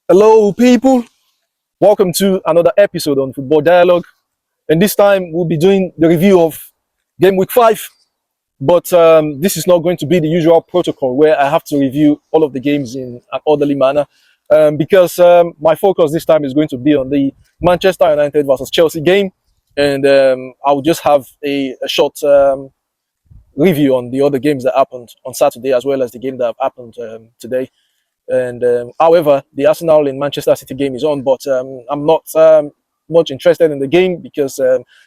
Hello, people. Welcome to another episode on Football Dialogue. And this time we'll be doing the review of Game Week 5. But this is not going to be the usual protocol where I have to review all of the games in an orderly manner. Because my focus this time is going to be on the Manchester United versus Chelsea game. And I'll just have a short review on the other games that happened on Saturday as well as the game that have happened today. And however, the Arsenal and Manchester City game is on, but I'm not much interested in the game because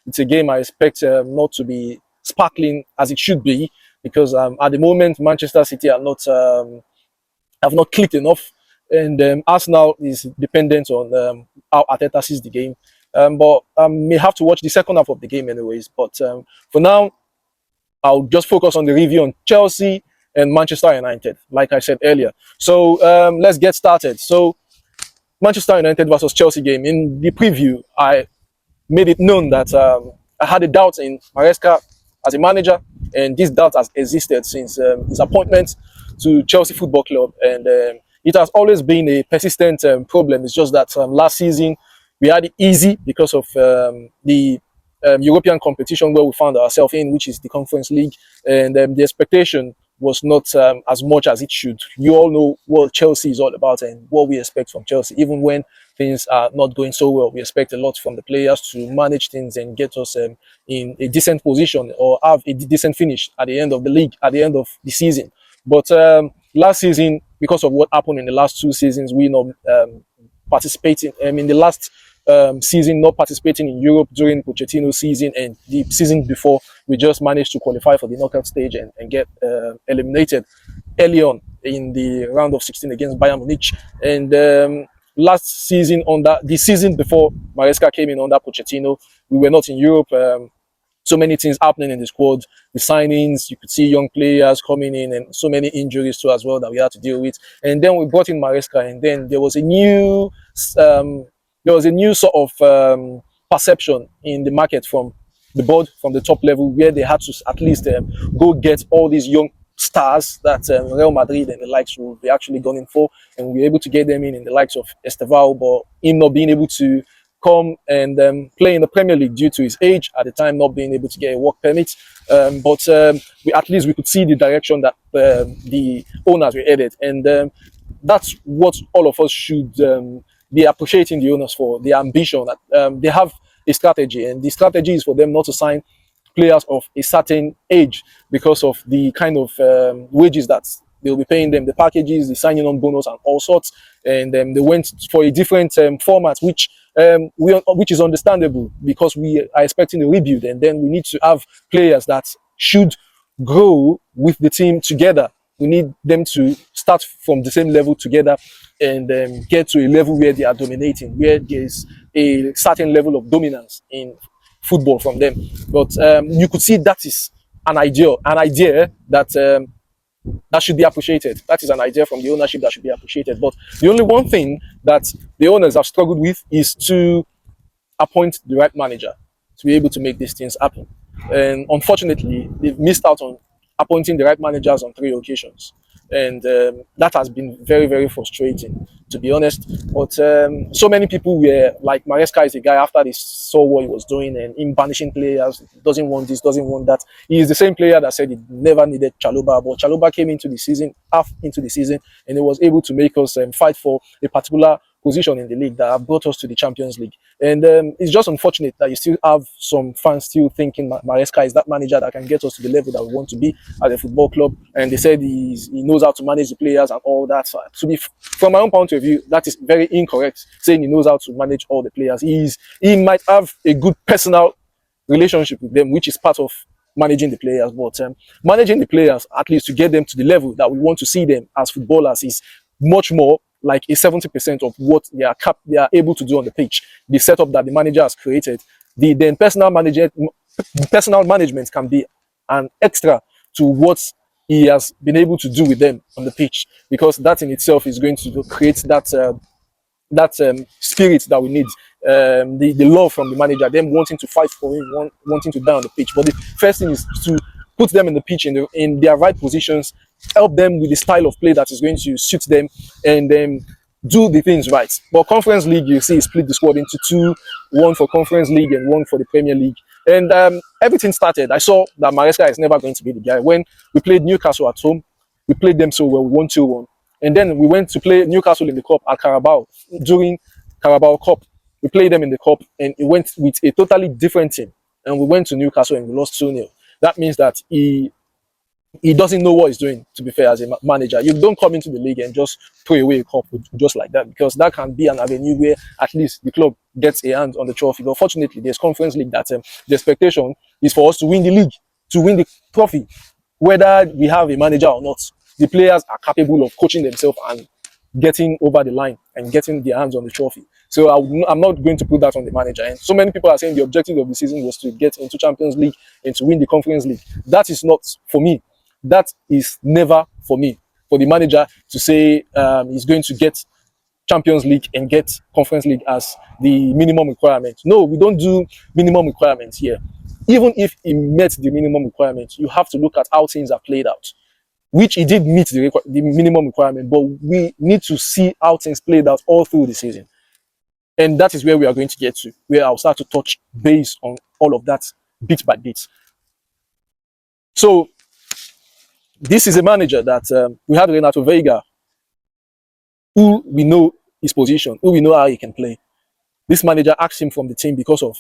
it's a game I expect not to be sparkling as it should be. Because at the moment, Manchester City are not have not clicked enough, and Arsenal is dependent on how Arteta sees the game. But I may have to watch the second half of the game anyways. But for now, I'll just focus on the review on Chelsea and Manchester United, like I said earlier. So let's get started. So Manchester United versus Chelsea game. In the preview, I made it known that I had a doubt in Maresca as a manager, and this doubt has existed since his appointment to Chelsea Football Club, and it has always been a persistent problem. It's just that last season we had it easy because of the European competition where we found ourselves in, which is the Conference League, and the expectation was not as much as it should. You all know what Chelsea is all about and what we expect from Chelsea. Even when things are not going so well, we expect a lot from the players to manage things and get us in a decent position or have a decent finish at the end of the league, at the end of the season. But last season, because of what happened in the last two seasons, we not participating. In the last season, not participating in Europe during Pochettino's season, and the season before, we just managed to qualify for the knockout stage and get eliminated early on in the round of 16 against Bayern Munich. And last season, the season before Maresca came in under Pochettino, we were not in Europe. So many things happening in the squad, the signings, you could see young players coming in and so many injuries too as well that we had to deal with. And then we brought in Maresca, and then there was a new sort of perception in the market from the board, from the top level, where they had to at least go get all these young stars that Real Madrid and the likes will be actually going for, and we were able to get them in the likes of Esteval, but him not being able to come and play in the Premier League due to his age at the time, not being able to get a work permit. But at least we could see the direction that the owners were headed, and that's what all of us should be appreciating the owners for, the ambition that they have a strategy, and the strategy is for them not to sign players of a certain age because of the kind of wages that they'll be paying them, the packages, the signing on bonus, and all sorts. And they went for a different format, which is understandable because we are expecting a rebuild, and then we need to have players that should grow with the team together. We need them to start from the same level together and get to a level where they are dominating, where there's a certain level of dominance in football from them. But you could see that is an idea that that should be appreciated. That is an idea from the ownership that should be appreciated. But the only one thing that the owners have struggled with is to appoint the right manager to be able to make these things happen. And unfortunately, they've missed out on appointing the right managers on 3 occasions. And that has been very, very frustrating, to be honest. But so many people were like, Maresca is a guy, after they saw what he was doing and him banishing players, doesn't want this, doesn't want that. He is the same player that said he never needed Chalobah, but Chalobah came into the season, half into the season, and he was able to make us fight for a particular position in the league that have brought us to the Champions League. And it's just unfortunate that you still have some fans still thinking Maresca is that manager that can get us to the level that we want to be at a football club. And they said he knows how to manage the players and all that. So from my own point of view, that is very incorrect, saying he knows how to manage all the players. He might have a good personal relationship with them, which is part of managing the players. But managing the players, at least to get them to the level that we want to see them as footballers, is much more like a 70% of what they are able to do on the pitch. The setup that the manager has created, then personal management can be an extra to what he has been able to do with them on the pitch, because that in itself is going to create that spirit that we need, the love from the manager, them wanting to fight for him, wanting to die on the pitch. But the first thing is to put them in the pitch in their right positions, help them with the style of play that is going to suit them, and then do the things right. But Conference League, you see, split the squad into two, one for Conference League and one for the Premier League. And everything started. I saw that Maresca is never going to be the guy. When we played Newcastle at home, we played them so well, we won 2-1. And then we went to play Newcastle in the Cup at Carabao during Carabao Cup. We played them in the Cup and it went with a totally different team. And we went to Newcastle and we lost 2-0. That means that he doesn't know what he's doing, to be fair, as a manager. You don't come into the league and just throw away a cup just like that, because that can be an avenue where at least the club gets a hand on the trophy. But fortunately, there's Conference League that the expectation is for us to win the league, to win the trophy, whether we have a manager or not. The players are capable of coaching themselves and getting over the line and getting their hands on the trophy. So I'm not going to put that on the manager. And so many people are saying the objective of the season was to get into Champions League and to win the Conference League. That is not for me. That is never for me. For the manager to say he's going to get Champions League and get Conference League as the minimum requirement. No, we don't do minimum requirements here. Even if he met the minimum requirement, you have to look at how things are played out, which he did meet the minimum requirement, but we need to see how things played out all through the season. And that is where we are going to get to, where I'll start to touch base on all of that bit by bit. So, this is a manager that we had Renato Veiga, who we know his position, who we know how he can play. This manager asked him from the team because of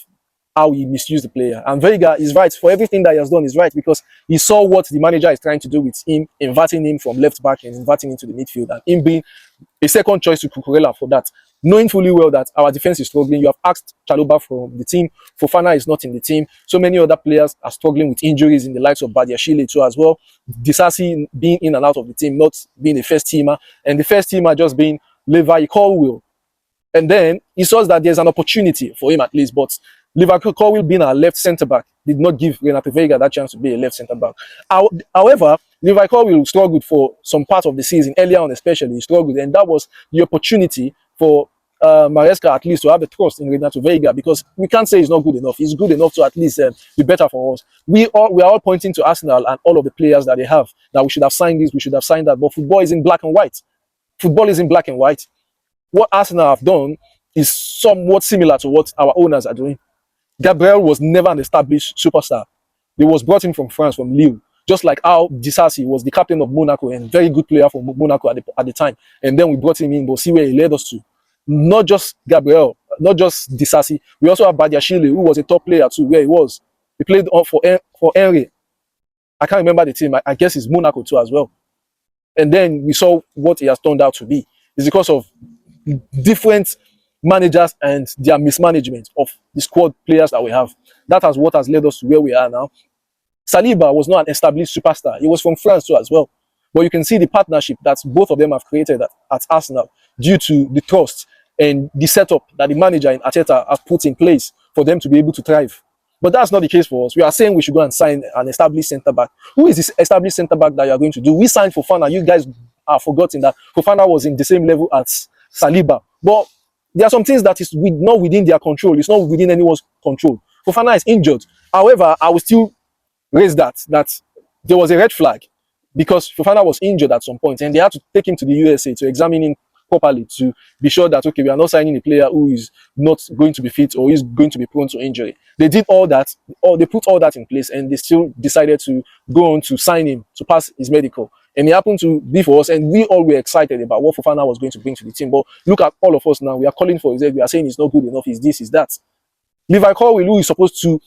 how he misused the player. And Veiga is right. For everything that he has done is right, because he saw what the manager is trying to do with him, inverting him from left back and inverting into the midfield, and him being a second choice to Cucurella for that. Knowing fully well that our defense is struggling, you have asked Chalobah from the team. Fofana is not in the team. So many other players are struggling with injuries, in the likes of Badiashile too as well. Disasi being in and out of the team, not being a first teamer, and the first teamer just being Levi Colwill. And then he saw that there's an opportunity for him at least, but Levi Colwill being our left centre-back did not give Renato Veiga that chance to be a left centre-back. However, Levi Colwill struggled for some part of the season, earlier on especially, he struggled, and that was the opportunity for Maresca at least to have a trust in Renato Veiga, because we can't say he's not good enough. He's good enough to at least be better for us. We are all pointing to Arsenal and all of the players that they have, that we should have signed this, we should have signed that, but football is in black and white. Football is in black and white. What Arsenal have done is somewhat similar to what our owners are doing. Gabriel was never an established superstar. He was brought in from France, from Lille, just like how Disasi was the captain of Monaco and very good player for Monaco at the time. And then we brought him in, but see where he led us to. Not just Gabriel, not just Disasi. We also have Badiashile, who was a top player too, where he was. He played for Henry. I can't remember the team. I guess it's Monaco too as well. And then we saw what he has turned out to be. It's because of different managers and their mismanagement of the squad players that we have. That is what has led us to where we are now. Saliba was not an established superstar. He was from France too as well. But you can see the partnership that both of them have created at Arsenal due to the trust and the setup that the manager in Arteta has put in place for them to be able to thrive. But that's not the case for us. We are saying we should go and sign an established centre-back. Who is this established centre-back that you are going to do? We signed Fofana. You guys are forgetting that Fofana was in the same level as Saliba. But there are some things that is not within their control. It's not within anyone's control. Fofana is injured. However, I will still raise that there was a red flag, because Fofana was injured at some point and they had to take him to the USA to examine him properly to be sure that, okay, we are not signing a player who is not going to be fit or is going to be prone to injury. They did all that, or they put all that in place, and they still decided to go on to sign him to pass his medical. And it happened to be for us, and we all were excited about what Fofana was going to bring to the team. But look at all of us now. We are calling for his head. We are saying he's not good enough. He's this, he's that. Levi Colwill, who is supposed to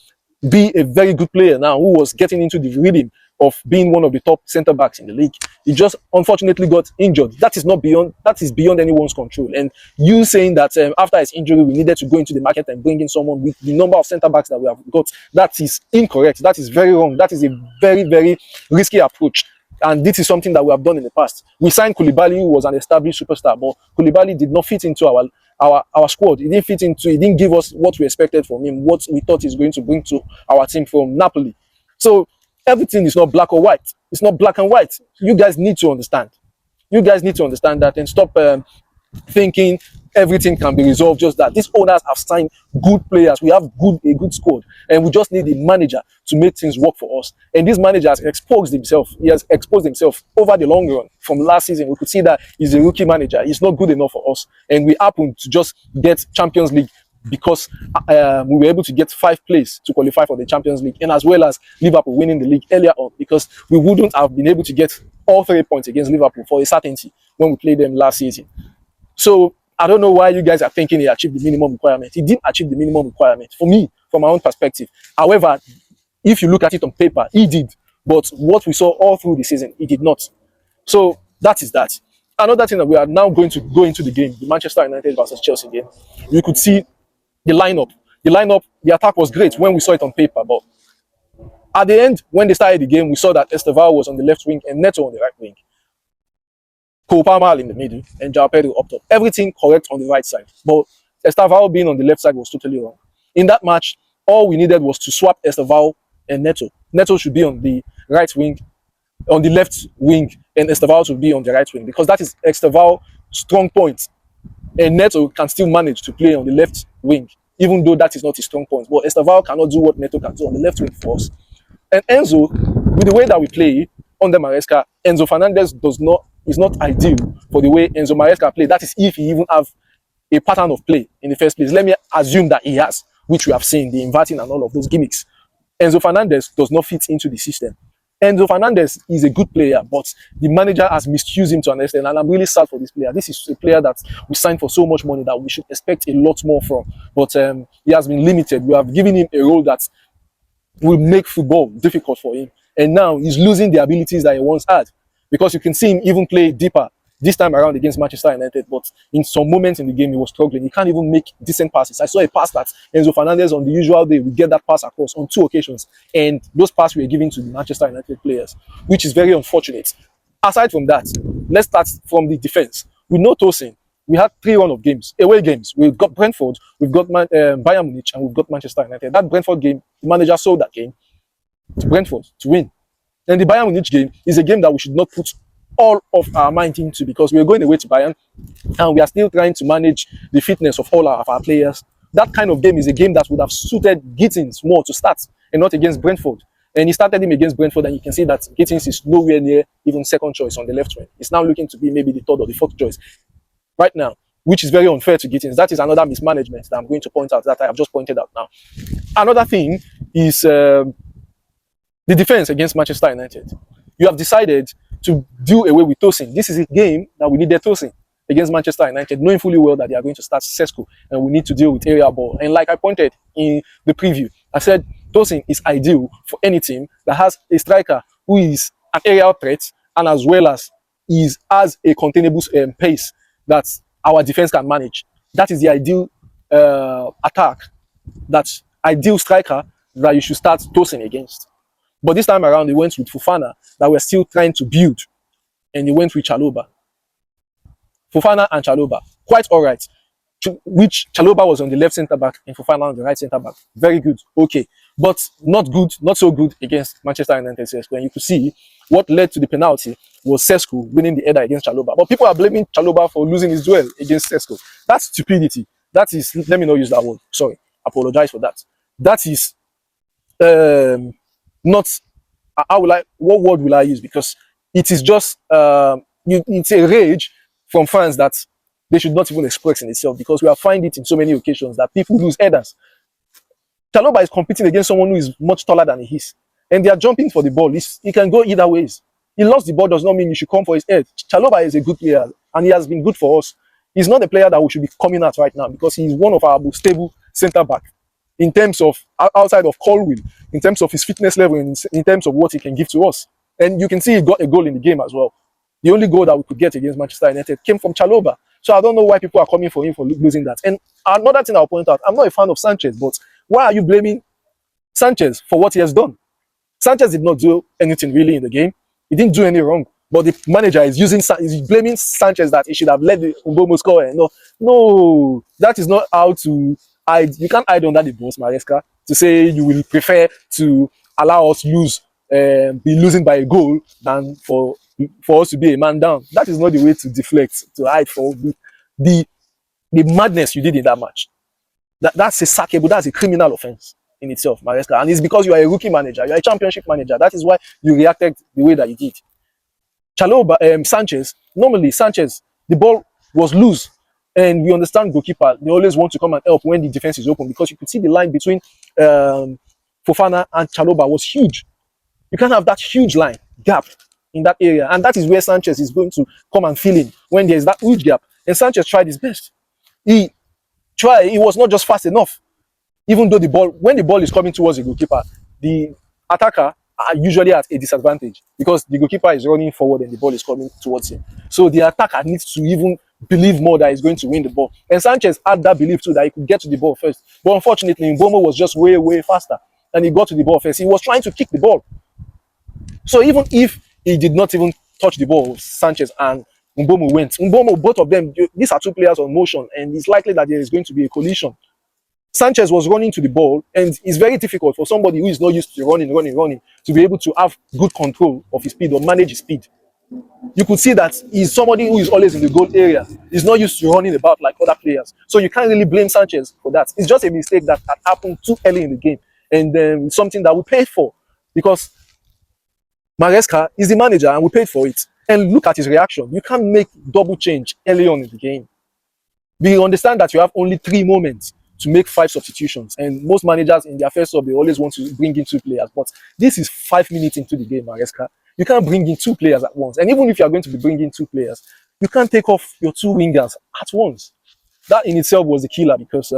be a very good player now, who was getting into the rhythm of being one of the top centre-backs in the league, he just unfortunately got injured. That is beyond anyone's control. And you saying that after his injury we needed to go into the market and bring in someone with the number of centre-backs that we have got, that is incorrect. That is very wrong. That is a very, very risky approach. And this is something that we have done in the past. We signed Koulibaly, who was an established superstar, but Koulibaly did not fit into our squad. He didn't give us what we expected from him, what we thought he's going to bring to our team from Napoli. So everything is not black or white. It's not black and white. You guys need to understand. You guys need to understand that and stop thinking everything can be resolved. Just that these owners have signed good players. We have a good squad, and we just need the manager to make things work for us. And this manager has exposed himself. He has exposed himself over the long run. From last season, we could see that he's a rookie manager. He's not good enough for us, and we happen to just get Champions League because we were able to get 5 places to qualify for the Champions League, and as well as Liverpool winning the league earlier on, because we wouldn't have been able to get all 3 points against Liverpool for a certainty when we played them last season. So I don't know why you guys are thinking he achieved the minimum requirement. He didn't achieve the minimum requirement for me, from my own perspective. However, if you look at it on paper, he did. But what we saw all through the season, he did not. So that is that. Another thing that we are now going to go into the game, the Manchester United versus Chelsea game, you could see the lineup. The attack was great when we saw it on paper, but at the end, when they started the game, we saw that Estevao was on the left wing and Neto on the right wing. Cole Palmer in the middle and João Pedro up top. Everything correct on the right side. But Estevao being on the left side was totally wrong. In that match, all we needed was to swap Estevao and Neto. Neto should be on the right wing, on the left wing, and Estevao should be on the right wing, because that is Estevao's strong point. And Neto can still manage to play on the left wing, even though that is not his strong point. But Estevao cannot do what Neto can do on the left wing for us. And Enzo, with the way that we play under Maresca, Enzo Fernandez is not ideal for the way Enzo Maresca play. That is if he even have a pattern of play in the first place. Let me assume that he has, which we have seen, the inverting and all of those gimmicks. Enzo Fernandez does not fit into the system. Enzo Fernandez is a good player, but the manager has misused him to an extent, and I'm really sad for this player. This is a player that we signed for so much money that we should expect a lot more from, but he has been limited. We have given him a role that will make football difficult for him, and now he's losing the abilities that he once had, because you can see him even play deeper this time around against Manchester United, but in some moments in the game he was struggling. He can't even make decent passes. I saw a pass that Enzo Fernandez on the usual day would get that pass across on 2 occasions, and those passes were given to the Manchester United players, which is very unfortunate. Aside from that, let's start from the defense. With no Tosin, we had 3 run of games, away games. We've got Brentford, we've got Bayern Munich, and we've got Manchester United. That Brentford game, the manager sold that game to Brentford to win. And the Bayern Munich game is a game that we should not put all of our mind into, because we are going away to Bayern and we are still trying to manage the fitness of all of our players. That kind of game is a game that would have suited Gittins more to start, and not against Brentford. And he started him against Brentford, and you can see that Gittins is nowhere near even second choice on the left wing. It's now looking to be maybe the 3rd or the 4th choice right now, which is very unfair to Gittins. That is another mismanagement that I'm going to point out, that I have just pointed out now. Another thing is the defense against Manchester United. You have decided to do away with Tosin. This is a game that we needed Tosin against Manchester United, knowing fully well that they are going to start Sesko, and we need to deal with area ball. And like I pointed in the preview, I said Tosin is ideal for any team that has a striker who is an aerial threat, and as well as has a containable pace that our defense can manage. That is the ideal attack, that ideal striker that you should start Tosin against. But this time around, he went with Fofana, that we're still trying to build, and he went with Chalobah. Fofana and Chalobah, quite all right. Which Chalobah was on the left centre back and Fofana on the right centre back. Very good, okay, but not good, not so good against Manchester United. When you could see what led to the penalty was Sesko winning the header against Chalobah. But people are blaming Chalobah for losing his duel against Sesko. That's stupidity. That is, let me not use that word. Sorry, apologize for that. That is not, what word will I use? Because it is just, it's a rage from fans that they should not even express in itself, because we are finding it in so many occasions that people lose headers. Chalobah is competing against someone who is much taller than he is, and they are jumping for the ball. He can go either ways. He lost the ball does not mean you should come for his head. Chalobah is a good player, and he has been good for us. He's not a player that we should be coming at right now, because he's one of our most stable centre-back in terms of, outside of Colwill, in terms of his fitness level, in terms of what he can give to us. And you can see he got a goal in the game as well. The only goal that we could get against Manchester United came from Chalobah. So I don't know why people are coming for him for losing that. And another thing I'll point out, I'm not a fan of Sanchez, but why are you blaming Sanchez for what he has done? Sanchez did not do anything really in the game. He didn't do any wrong. But the manager is blaming Sanchez that he should have let the Mbomo score. No, that is not how to hide. You can't hide under the boss, Maresca, to say you will prefer to allow us be losing by a goal than for us to be a man down. That is not the way to deflect, to hide for the the madness you did in that match. That's a sackable, that's a criminal offense in itself, Maresca. And it's because you are a rookie manager, you are a championship manager. That is why you reacted the way that you did. Chalobah, Sanchez, normally Sanchez, the ball was loose. And we understand goalkeeper, they always want to come and help when the defense is open, because you could see the line between Fofana and Chalobah was huge. You can't have that huge line gap in that area. And that is where Sanchez is going to come and fill in when there's that huge gap. And Sanchez tried his best. He was not just fast enough. Even though when the ball is coming towards the goalkeeper, the attacker are usually at a disadvantage because the goalkeeper is running forward and the ball is coming towards him. So the attacker needs to even believe more that he's going to win the ball. And Sanchez had that belief too, that he could get to the ball first. But unfortunately, Mbeumo was just way, way faster. And he got to the ball first. He was trying to kick the ball. So even if he did not even touch the ball, Sanchez and Mbeumo went. Mbeumo, both of them, these are two players on motion, and it's likely that there is going to be a collision. Sanchez was running to the ball, and it's very difficult for somebody who is not used to running, to be able to have good control of his speed or manage his speed. You could see that he's somebody who is always in the goal area. He's not used to running about like other players. So you can't really blame Sanchez for that. It's just a mistake that happened too early in the game, and something that we paid for, because Maresca is the manager and we paid for it. And look at his reaction. You can't make double change early on in the game. We understand that you have only 3 moments to make 5 substitutions, and most managers in their first sub, they always want to bring in 2 players. But this is 5 minutes into the game, Maresca. You can't bring in 2 players at once. And even if you are going to be bringing 2 players, you can't take off your 2 wingers at once. That in itself was the killer, because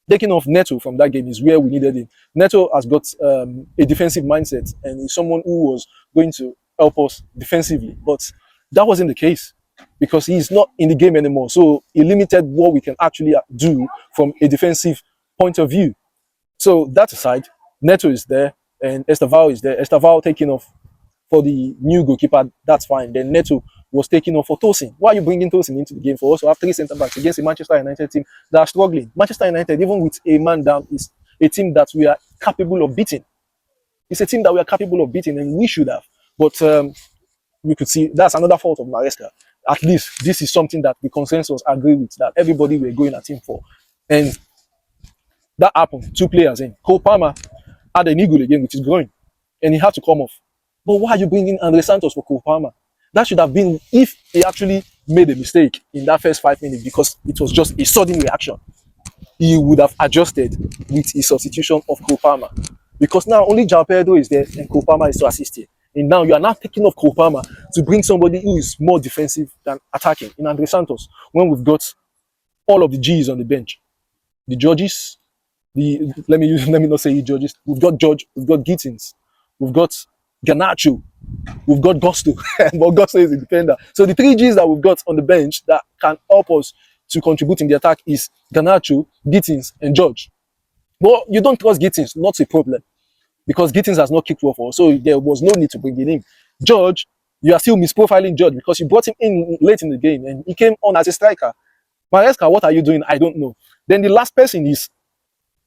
taking off Neto from that game is where we needed him. Neto has got a defensive mindset, and he's someone who was going to help us defensively. But that wasn't the case, because he's not in the game anymore. So he limited what we can actually do from a defensive point of view. So that aside, Neto is there and Estevao is there. Estevao taking off for the new goalkeeper, that's fine. Then Neto was taking off for Tosin. Why are you bringing Tosin into the game for us to have 3 centre-backs against a Manchester United team that are struggling? Manchester United, even with a man down, is a team that we are capable of beating. It's a team that we are capable of beating, and we should have. But we could see that's another fault of Maresca. At least this is something that the consensus agree with, that everybody were going at him for. And that happened. 2 players in. Cole Palmer had an eagle again, which is growing, and he had to come off. But why are you bringing Andre Santos for Cole Palmer? That should have been if he actually made a mistake in that first 5 minutes, because it was just a sudden reaction. He would have adjusted with his substitution of Cole Palmer. Because now only João Pedro is there and Cole Palmer is to assist here. And now you are now taking off Cole Palmer to bring somebody who is more defensive than attacking in Andre Santos, when we've got all of the G's on the bench. The Georges, let me not say Georges. We've got George, we've got Gittins, we've got Garnacho, we've got Gusto, but Gusto is a defender. So the 3 G's that we've got on the bench that can help us to contribute in the attack is Garnacho, Gittins, and George. But you don't trust Gittins, not a problem, because Gittins has not kicked well for us, so there was no need to bring him in. George, you are still misprofiling George, because you brought him in late in the game and he came on as a striker. Maresca, what are you doing? I don't know. Then the last person is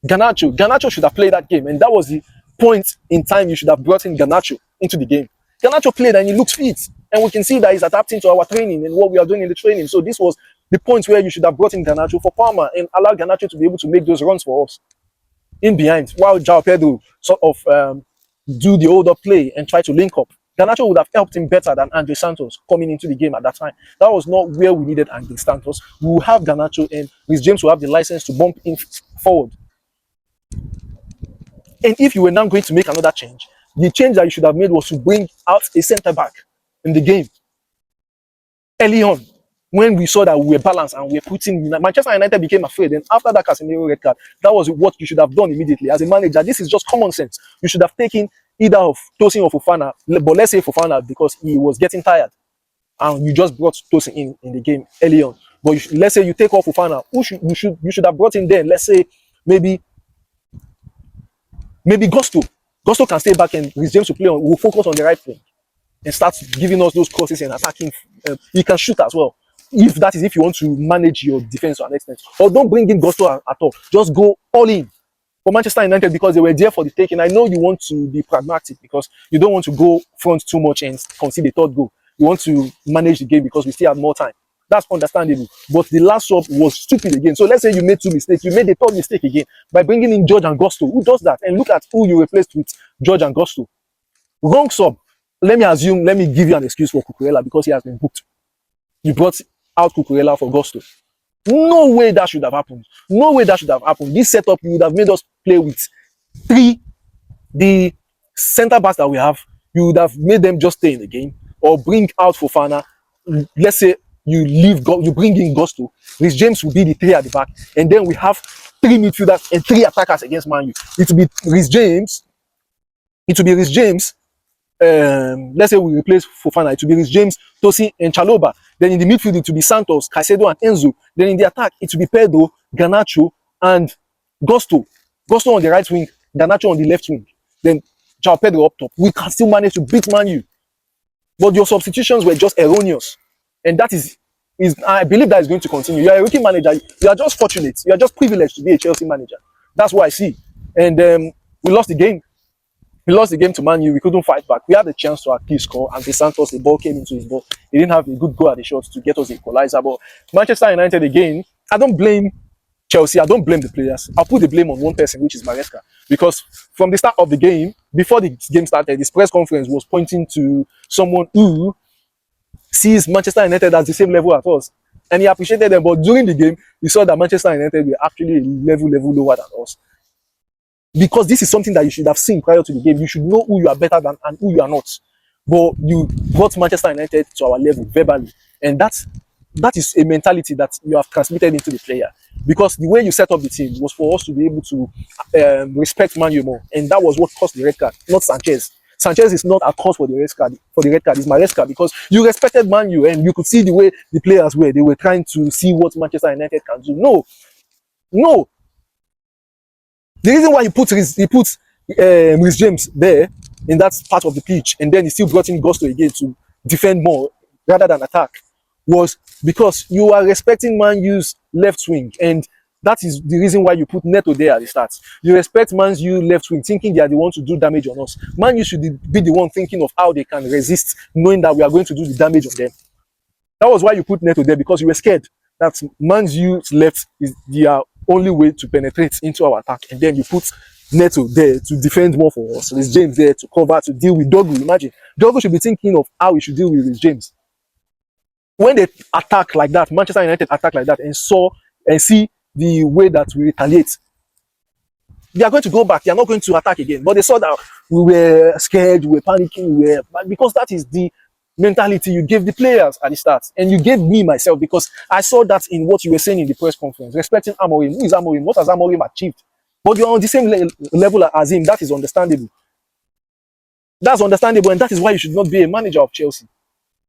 Garnacho. Garnacho should have played that game, and that was the point in time you should have brought in Garnacho into the game. Garnacho played and he looked fit, and we can see that he's adapting to our training and what we are doing in the training. So this was the point where you should have brought in Garnacho for Palmer and allow Garnacho to be able to make those runs for us in behind, while João Pedro sort of do the hold-up play and try to link up. Garnacho would have helped him better than Andre Santos coming into the game at that time. That was not where we needed Andre Santos. We will have Garnacho, and Rhys James will have the license to bump in forward. And if you were now going to make another change, the change that you should have made was to bring out a centre-back in the game early on, when we saw that we were balanced and we were putting... Manchester United became afraid, and after that Casemiro red card, that was what you should have done immediately. As a manager, this is just common sense. You should have taken either of Tosin or Fofana, but let's say Fofana, because he was getting tired, and you just brought Tosin in the game early on. But let's say you take off Fofana, you should have brought in then, let's say, maybe Gusto. Gusto can stay back and Rhys James will play on, will focus on the right wing and start giving us those crosses and attacking. He can shoot as well, if you want to manage your defense to an extent. Or don't bring in Gusto at all. Just go all in for Manchester United, because they were there for the taking. I know you want to be pragmatic, because you don't want to go front too much and concede the 3rd goal. You want to manage the game because we still have more time. That's understandable. But the last sub was stupid again. So let's say you made 2 mistakes. You made the 3rd mistake again by bringing in George and Gusto. Who does that? And look at who you replaced with George and Gusto. Wrong sub. Let me give you an excuse for Cucurella because he has been booked. You brought out Cucurella for Gusto. No way that should have happened. No way that should have happened. This setup, you would have made us play with 3. The center backs that we have, you would have made them just stay in the game or bring out Fofana. Let's say you bring in Gusto. Rhys James will be the 3 at the back, and then we have 3 midfielders and 3 attackers against Man U. It will be Rhys James. Let's say we replace Fofana. It will be Rhys James, Tosin, and Chalobah. Then in the midfield, it will be Santos, Caicedo, and Enzo. Then in the attack, it will be Pedro, Garnacho, and Gusto. Gusto on the right wing, Garnacho on the left wing. Then João Pedro up top. We can still manage to beat Man U. But your substitutions were just erroneous. And that is I believe that is going to continue. You are a rookie manager. You are just fortunate. You are just privileged to be a Chelsea manager. That's what I see. And we lost the game. We lost the game to Man U. We couldn't fight back. We had the chance to actually score. And Santos, the ball came into his ball. He didn't have a good go at the shot to get us the equalizer. But Manchester United again, I don't blame Chelsea. I don't blame the players. I'll put the blame on one person, which is Maresca. Because from the start of the game, before the game started, his press conference was pointing to someone who sees Manchester United as the same level as us. And he appreciated them. But during the game, we saw that Manchester United were actually a level lower than us. Because this is something that you should have seen prior to the game. You should know who you are better than and who you are not. But you brought Manchester United to our level verbally. And that is a mentality that you have transmitted into the player. Because the way you set up the team was for us to be able to respect Man U more. And that was what caused the red card, not Sanchez. Sanchez is not a cause for the red card. It's Maresca, because you respected Man U and you could see the way the players were. They were trying to see what Manchester United can do. No. The reason why he put Rhys James there in that part of the pitch, and then he still brought in Gusto again to defend more rather than attack, was because you are respecting Man U's left wing, and that is the reason why you put Neto there at the start. You respect Man U left wing, thinking they are the one to do damage on us. Man U should be the one thinking of how they can resist, knowing that we are going to do the damage on them. That was why you put Neto there, because you were scared that Man U's left is their only way to penetrate into our attack, and then you put Neto there to defend more for us. Rhys James there to cover, to deal with Dogu. Imagine, Dogu should be thinking of how he should deal with Rhys James. When they attack like that, Manchester United attack like that, and see the way that we retaliate, they are going to go back. They are not going to attack again. But they saw that we were scared, we were panicking, because that is the mentality you gave the players at the start, and you gave me myself, because I saw that in what you were saying in the press conference, respecting Amorim. Who is Amorim? What has Amorim achieved? But you are on the same level as him. That is understandable. That's understandable, and that is why you should not be a manager of Chelsea.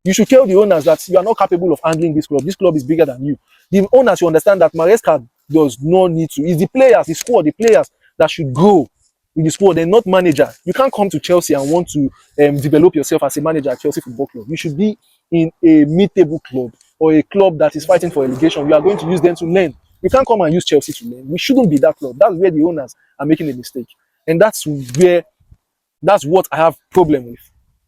You should tell the owners that you are not capable of handling this club. This club is bigger than you. The owners should understand that Maresca does not need to. It's the players, the squad, the players that should grow in the squad and not manager. You can't come to Chelsea and want to develop yourself as a manager at Chelsea Football Club. You should be in a mid-table club or a club that is fighting for relegation. You are going to use them to learn. You can't come and use Chelsea to learn. We shouldn't be that club. That's where the owners are making a mistake. And that's what I have problem with.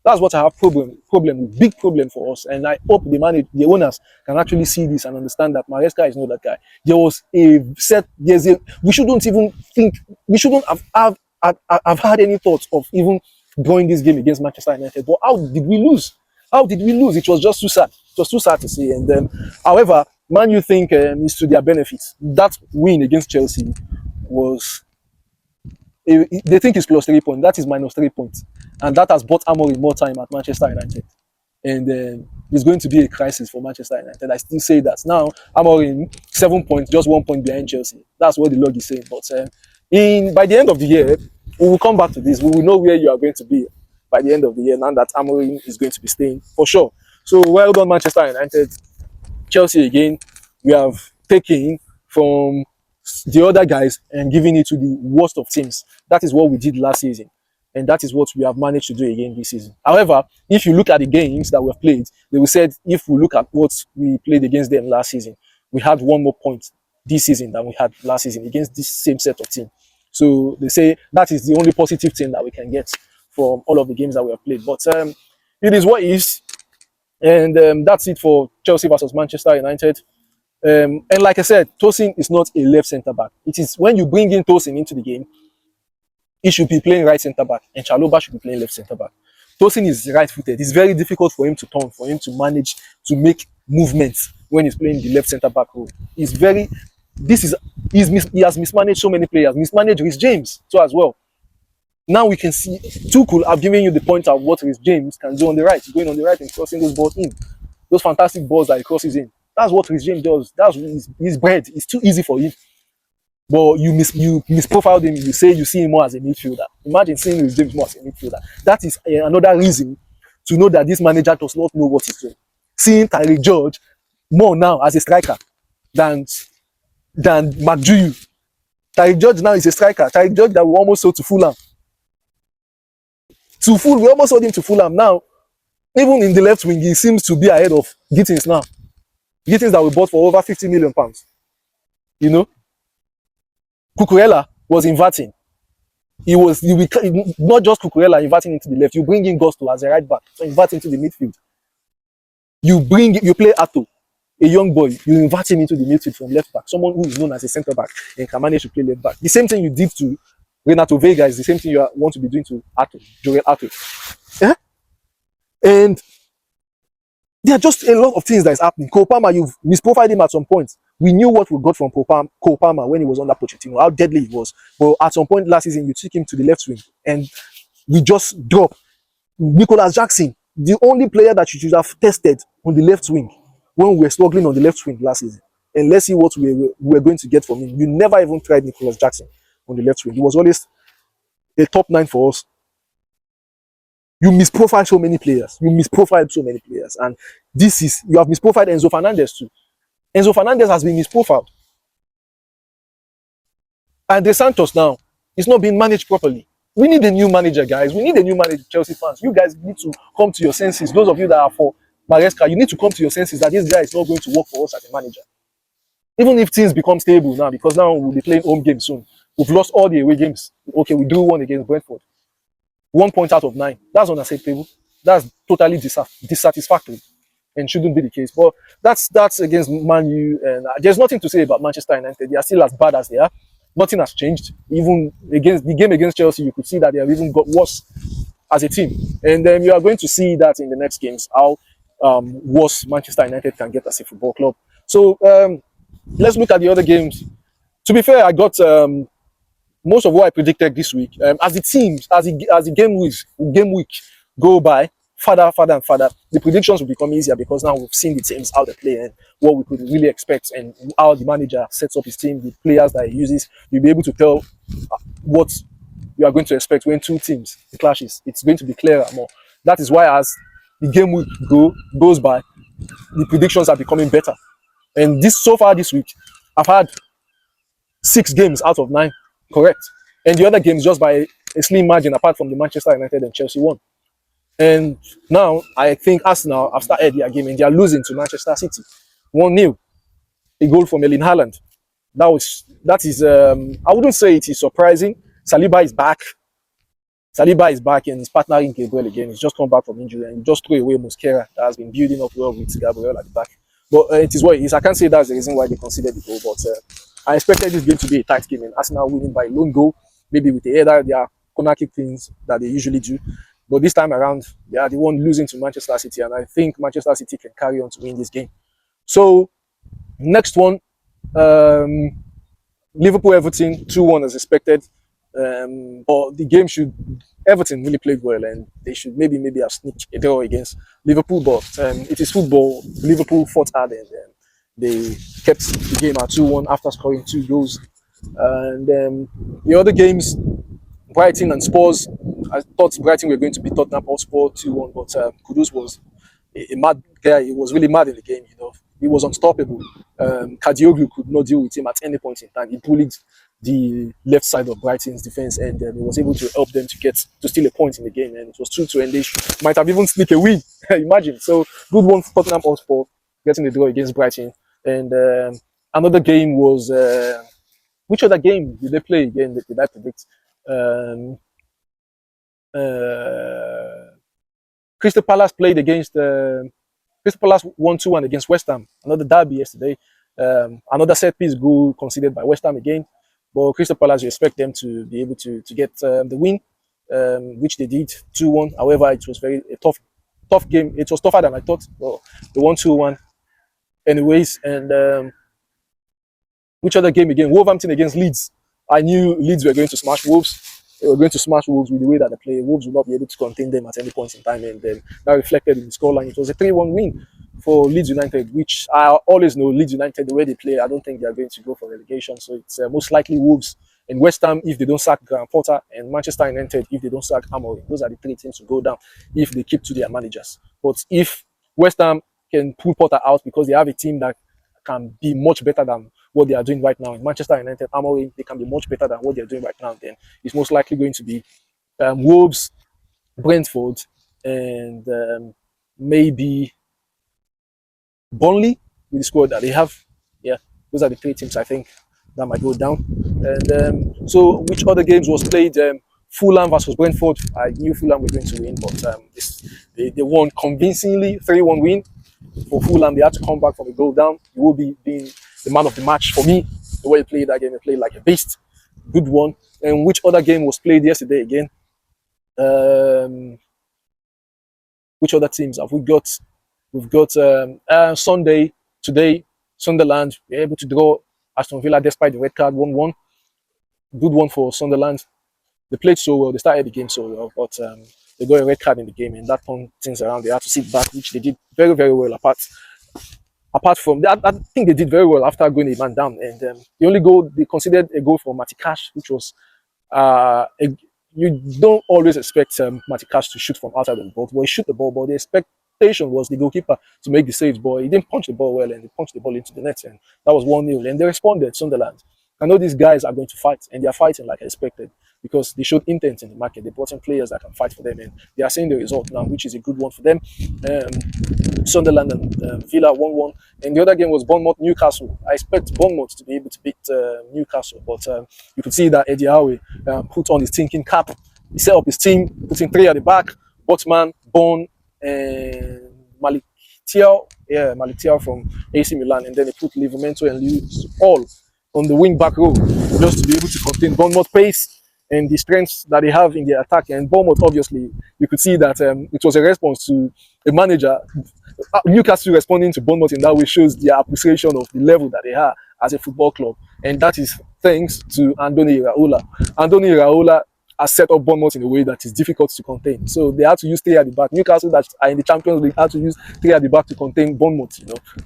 That's what I have problem with. Big problem for us. And I hope the owners can actually see this and understand that Maresca is not that guy. We shouldn't have had any thoughts of even drawing this game against Manchester United. But how did we lose? It was just too sad. It was too sad to see. And however, Man U think is to their benefit. That win against Chelsea was, they think it's +3 points. That is -3 points. And that has bought Amorim more time at Manchester United. And it's going to be a crisis for Manchester United. I still say that. Now, Amorim, 7 points, just 1 point behind Chelsea. That's what the log is saying. But by the end of the year, we will come back to this. We will know where you are going to be by the end of the year, now that Amorim is going to be staying for sure. So well done, Manchester United. Chelsea again, we have taken from the other guys and giving it to the worst of teams. That is what we did last season, and that is what we have managed to do again this season. However, if you look at the games that we've played, they will say if we look at what we played against them last season, we had 1 more point this season than we had last season against this same set of team. So they say that is the only positive thing that we can get from all of the games that we have played. But it is what it is. And that's it for Chelsea versus Manchester United. And like I said, Tosin is not a left centre back. It is when you bring in Tosin into the game, he should be playing right centre back, and Chalobah should be playing left centre back. Tosin is right-footed. It's very difficult for him to turn, for him to manage to make movements when he's playing the left centre back role. He's very. This is he has mismanaged so many players. Mismanaged Reece James so as well. Now we can see Tuchel. I've given you the point of what Reece James can do on the right, going on the right and crossing those balls in, those fantastic balls that he crosses in. That's what Reece James does. That's his bread. It's too easy for him. But you misprofiled him. You say you see him more as a midfielder. Imagine seeing Reece James more as a midfielder. That is another reason to know that this manager does not know what he's doing. Seeing Tyreek George more now as a striker than McJuyu. Tyreek George now is a striker. Tyreek George that we almost sold to Fulham. We almost sold him to Fulham. Now, even in the left wing, he seems to be ahead of Gittins now. Gittins that we bought for over £50 million. You know? Cucurella was inverting. You not just Cucurella inverting into the left. You bring in Gusto as a right back, so invert into the midfield. You play Atto, a young boy. You invert him into the midfield from left back. Someone who is known as a centre back and can manage to play left back. The same thing you did to Renato Vega is the same thing you want to be doing to Atto, Joel Atto. Yeah? And there are just a lot of things that is happening. Cole Palmer, you've misprofiled him at some point. We knew what we got from Cole Palmer when he was under Pochettino, how deadly he was. But at some point last season, you took him to the left wing, and we just dropped Nicholas Jackson, the only player that you should have tested on the left wing when we were struggling on the left wing last season. And let's see what we were going to get from him. You never even tried Nicholas Jackson on the left wing. He was always a top 9 for us. You misprofiled so many players. And you have misprofiled Enzo Fernandez too. Enzo Fernandez has been misprofiled. And De Santos now is not being managed properly. We need a new manager, guys. We need a new manager, Chelsea fans. You guys need to come to your senses. Those of you that are for Maresca, you need to come to your senses that this guy is not going to work for us as a manager. Even if things become stable now, because now we'll be playing home games soon. We've lost all the away games. Okay, we drew one against Brentford. 1 point out of 9. That's unacceptable. That's totally dissatisfactory and shouldn't be the case. But that's against Man U, and there's nothing to say about Manchester United. They are still as bad as they are. Nothing has changed. Even against the game against Chelsea, you could see that they have even got worse as a team. And then you are going to see that in the next games, how worse Manchester United can get as a football club. So let's look at the other games. To be fair, I got most of what I predicted this week. As the game week go by, further and further, the predictions will become easier because now we've seen the teams, how they play and what we could really expect and how the manager sets up his team, the players that he uses. You'll be able to tell what you are going to expect when two teams clashes. It's going to be clearer more. That is why as the game week goes by, the predictions are becoming better. And so far this week, I've had 6 games out of 9 correct. And the other games just by a slim margin apart from the Manchester United and Chelsea one. And now I think Arsenal have started their game and they are losing to Manchester City 1-0. A goal from Erling Haaland. That is I wouldn't say it is surprising. Saliba is back and he's partnering Gabriel again. He's just come back from injury and he just threw away Mosquera that has been building up well with Gabriel at the back. But it is what it is. I can't say that's the reason why they conceded the goal, but I expected this game to be a tight game and Arsenal winning by a lone goal, maybe with their corner kick things that they usually do. But this time around, they are the one losing to Manchester City, and I think Manchester City can carry on to win this game. So, next one, Liverpool-Everton, 2-1 as expected. But the game Everton really played well, and they should maybe have sneaked a draw against Liverpool. But it is football. Liverpool fought hard, and they kept the game at 2-1 after scoring 2 goals. And the other games, Brighton and Spurs. I thought Brighton were going to beat Tottenham Hotspur 2-1, but Kudus was a mad guy. He was really mad in the game. He was unstoppable. Kadioglu could not deal with him at any point in time. He bullied the left side of Brighton's defense, and he was able to help them to steal a point in the game. And it was 2-2, and they might have even sneaked a win. Imagine. So good one for Tottenham Hotspur getting the draw against Brighton. And another game was which other game did they play again? Did I predict? Crystal Palace played against Crystal Palace won 2-1 against West Ham. Another derby yesterday. Another set piece goal conceded by West Ham again. But Crystal Palace, you expect them to be able to get the win, which they did 2-1. However, it was a tough game. It was tougher than I thought. But they won 2-1 anyways. And which other game again? Wolverhampton against Leeds. I knew Leeds were going to smash Wolves. They were going to smash Wolves with the way that they play. Wolves would not be able to contain them at any point in time, and that reflected in the scoreline. It was a 3-1 win for Leeds United, which I always know Leeds United, the way they play, I don't think they are going to go for relegation. So it's most likely Wolves and West Ham if they don't sack Graham Potter, and Manchester United if they don't sack Amorim. Those are the three teams to go down if they keep to their managers. But if West Ham can pull Potter out because they have a team that can be much better than what they are doing right now in Manchester United, Amorim, they can be much better than what they're doing right now, then it's most likely going to be Wolves, Brentford, and maybe Burnley with the squad that they have. Yeah, those are the three teams I think that might go down. And so, which other games was played? Fulham versus Brentford. I knew Fulham were going to win, but they won convincingly, 3-1 win for Fulham. They had to come back from a goal down. He will be being the man of the match for me. The way he played that game, he played like a beast. Good one. And which other game was played yesterday again? Which other teams have we got? We've got Sunday today. Sunderland were able to draw Aston Villa despite the red card, 1-1. Good one for Sunderland. They played so well. They started the game so well, but they got a red card in the game, and that turned things around. They had to sit back, which they did very, very well. Apart from that, I think they did very well after going a man down. And the only goal they considered a goal for Matikash, which was you don't always expect Matikash to shoot from outside the ball. Well, he shoot the ball, but the expectation was the goalkeeper to make the saves, but he didn't punch the ball well, and he punched the ball into the net, and that was 1-0. And they responded, Sunderland. I know these guys are going to fight, and they are fighting like I expected because they showed intent in the market. They brought in players that can fight for them, and they are seeing the result now, which is a good one for them. Sunderland and Villa 1-1. And the other game was Bournemouth-Newcastle. I expect Bournemouth to be able to beat Newcastle, but you could see that Eddie Howe put on his thinking cap. He set up his team, put in three at the back: Botman, Bone, and Malik Thiaw from AC Milan, and then he put Livramento and Lewis all on the wing back row just to be able to contain Bournemouth pace and the strengths that they have in their attack. And Bournemouth, obviously, you could see that it was a response to a manager. Newcastle responding to Bournemouth in that way shows their appreciation of the level that they are as a football club, and that is thanks to Andoni Iraola. Andoni Iraola has set up Bournemouth in a way that is difficult to contain. So they had to use three at the back. Newcastle, that are in the Champions League, had to use three at the back to contain Bournemouth.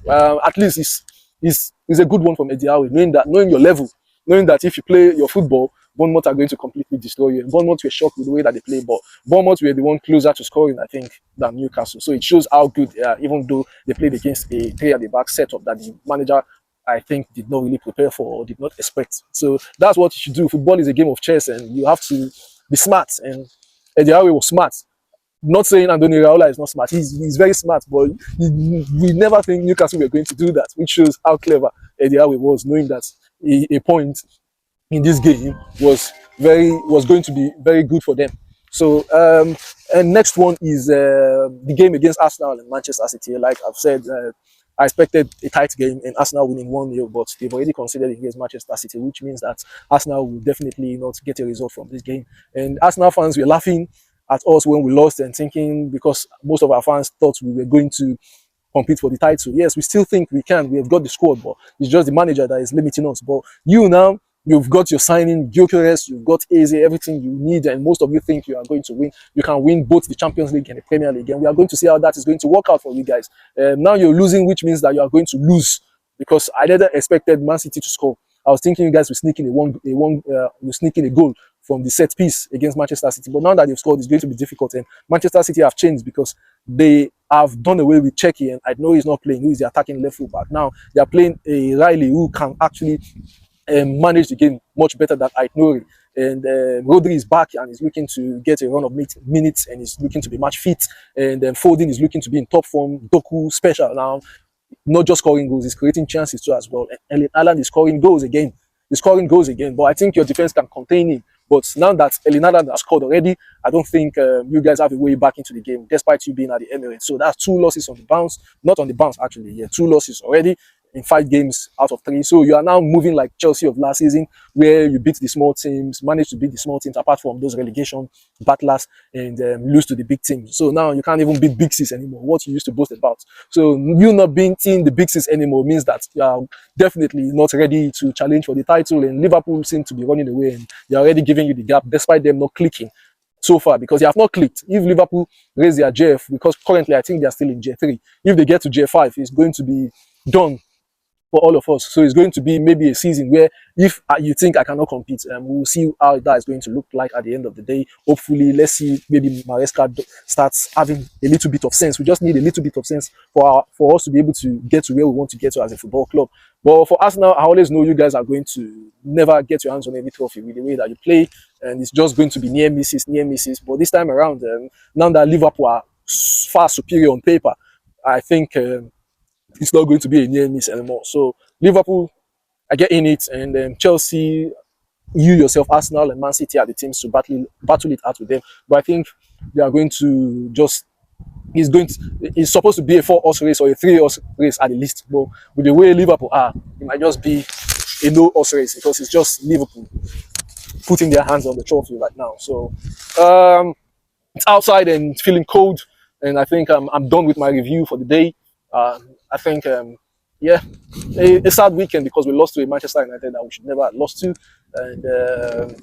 At least it's a good one from Eddie Howe, knowing your level, knowing that if you play your football, Bournemouth are going to completely destroy you. And Bournemouth were shocked with the way that they play, but Bournemouth were the one closer to scoring, I think, than Newcastle. So it shows how good they are, even though they played against a three at the back setup that the manager, I think, did not really prepare for or did not expect. So that's what you should do. Football is a game of chess, and you have to be smart. And Eddie Howe was smart. Not saying Andoni Iraola is not smart. He's very smart, but we never think Newcastle were going to do that, which shows how clever Eddie Howe was, knowing that a point in this game was going to be very good for them. So and next one is the game against Arsenal and Manchester City. Like I've said, I expected a tight game and Arsenal winning 1-0, but they've already considered it against Manchester City, which means that Arsenal will definitely not get a result from this game. And Arsenal fans were laughing at us when we lost and thinking, because most of our fans thought we were going to compete for the title. Yes, we still think we can. We have got the squad, but it's just the manager that is limiting us. But you've got your signing, Gyökeres, you've got Eze, everything you need, and most of you think you are going to win. You can win both the Champions League and the Premier League, and we are going to see how that is going to work out for you guys. Now you're losing, which means that you are going to lose, because I never expected Man City to score. I was thinking you guys were sneaking a goal from the set piece against Manchester City, but now that they've scored, it's going to be difficult. And Manchester City have changed because they have done away with Czechia, and I know he's not playing, who is the attacking left full back. Now they are playing a Riley who can actually manage the game much better than Aït-Nouri. And Rodri is back and is looking to get a run of minutes and is looking to be match fit. And Foden is looking to be in top form. Doku special now, not just scoring goals, he's creating chances too as well. And Haaland is scoring goals again. But I think your defense can contain him But now that Elinada has scored already, I don't think you guys have a way back into the game, despite you being at the Emirates. So that's 2 losses on the bounce, not on the bounce actually. Yeah, 2 losses already in 5 games out of 3. So you are now moving like Chelsea of last season, where you beat the small teams, managed to beat the small teams apart from those relegation battlers, and lose to the big teams. So now you can't even beat big six anymore, what you used to boast about. So you not being in the big six anymore means that you are definitely not ready to challenge for the title, and Liverpool seem to be running away, and they're already giving you the gap despite them not clicking so far, because they have not clicked. If Liverpool raise their JF, because currently I think they are still in J3, if they get to J5, it's going to be done for all of us. So it's going to be maybe a season where if you think I cannot compete, we'll see how that is going to look like at the end of the day. Hopefully, let's see, maybe Maresca starts having a little bit of sense. We just need a little bit of sense for us to be able to get to where we want to get to as a football club. But for us now, I always know you guys are going to never get your hands on any trophy with the way that you play, and it's just going to be near misses, near misses. But this time around, now that Liverpool are far superior on paper, I think it's not going to be a near miss anymore. So Liverpool are getting it, and Chelsea, you yourself, Arsenal and Man City are the teams to battle it out with them. But I think they are going to just it's supposed to be a 4-horse race or a 3-horse race at the least. But with the way Liverpool are, it might just be a no-horse race, because it's just Liverpool putting their hands on the trophy right now. So it's outside and it's feeling cold, and I think I'm done with my review for the day. I think, yeah, a sad weekend because we lost to a Manchester United that we should never have lost to. And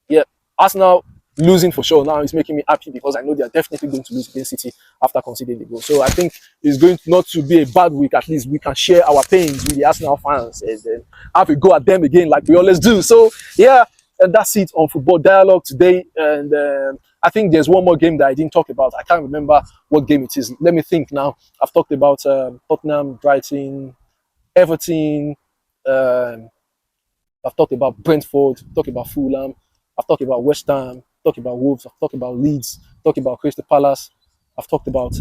yeah, Arsenal losing for sure now is making me happy, because I know they are definitely going to lose against City after conceding the goal. So I think it's going not to be a bad week. At least we can share our pains with the Arsenal fans and then have a go at them again like we always do. So yeah, and that's it on Football Dialogue today. And I think there's one more game that I didn't talk about. I can't remember what game it is. Let me think now. I've talked about Tottenham, Brighton, Everton. I've talked about Brentford. I've talked about Fulham. I've talked about West Ham. I've talked about Wolves. I've talked about Leeds. I've talked about Crystal Palace. I've talked about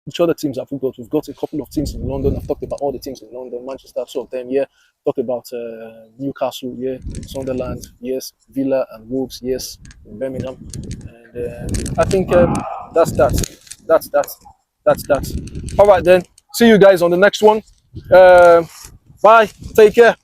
which other teams have we got? We've got a couple of teams in London. I've talked about all the teams in London, Manchester, two of them, yeah. Talked about Newcastle, yeah. Sunderland, yes. Villa and Wolves, yes. Birmingham. And I think that's that. That's that. All right then. See you guys on the next one. Bye. Take care.